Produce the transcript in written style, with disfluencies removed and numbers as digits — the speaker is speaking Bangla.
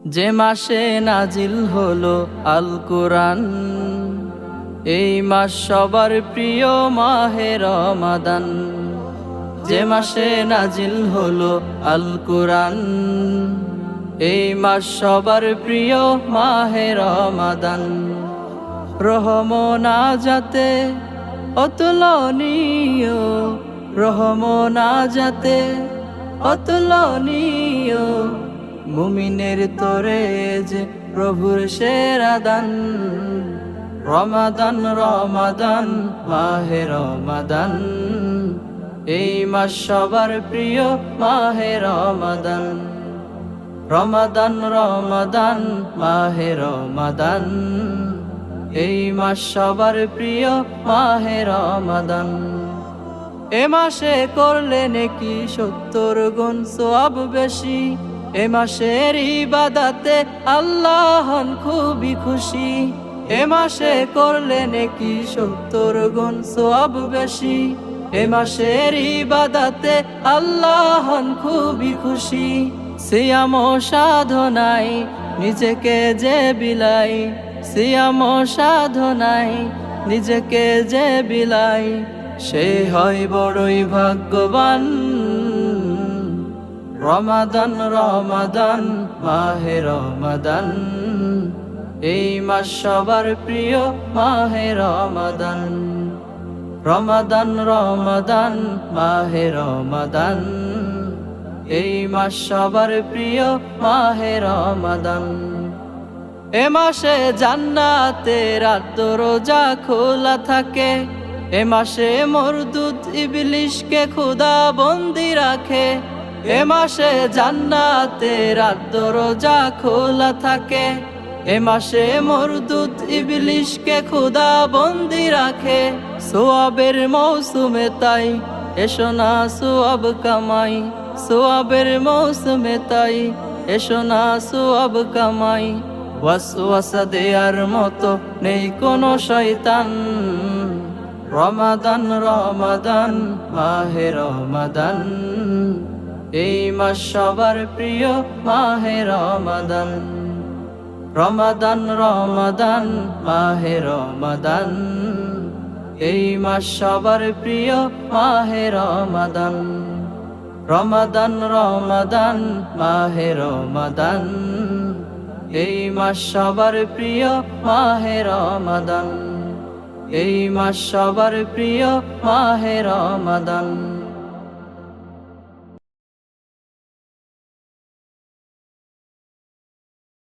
যে মাসে নাজিল হলো আল কুরআন, এই মাস সবার প্রিয় মাহে রমাদান। যে মাসে নাজিল হলো আল কুরআন, এই মাস সবার প্রিয় মাহে রমাদান। রহমনাজাতে অতুলনীয়, রহমনাজাতে অতুলনীয়, মুমিনের তোরে যে প্রভুর সেরা দান। রমাদান রমাদান মাহে রমাদান, এই মাস সবার প্রিয় মাহে রমাদান। রমাদান রমাদান মাহে রমাদান, এই মাস সবার প্রিয় মাহে রমাদান। এ মাসে করলে নেকি 70 গুণ সওয়াব বেশি, এ মাসের ইবাদতে আল্লাহ হন খুবই খুশি। এ মাসে করলে নেকি 70 গুণ সওয়াব বেশি, এ মাসের ইবাদতে আল্লাহ হন খুবই খুশি। সিয়াম সাধনায় নিজেকে যে বিলাই, সিয়াম সাধনায় নিজেকে যে বিলাই, সে হয় বড়ই ভাগ্যবান। রমাদান রমাদান মাহে রমাদান, এই মাস সবার প্রিয় মাহে রমাদান। রমাদান রমাদান মাহে রমাদান, এই মাস সবার প্রিয় মাহে রমাদান। এ মাসে জান্নাতের দরজা খোলা থাকে, এ মাসে মরদুদ ইবলিশকে খোদা বন্দি রাখে। এ মাসে জান্নাতের দরজা খোলা থাকে, এ মাসে মরদুদ ইবলিশকে খোদা বন্দি রাখে। সোয়াবের মৌসুমে তাই এসো না সোয়াব কামাই, সোয়াবের মৌসুমে তাই এসো না সোয়াব কামাই। ওয়াসওয়াসা দেয়ার মতো নেই কোনো শয়তান। রমাদান রমাদান মাহে রমাদান, এই মাস সবার প্রিয় মাহে রমাদান। রমাদান রমাদান মাহে রমাদান, এই মাস সবার প্রিয় মাহে রমাদান। রমাদান রমাদান মাহে রমাদান, এই মাস সবার প্রিয় মাহে রমাদান। এই মাস সবার প্রিয় মাহে রমাদান।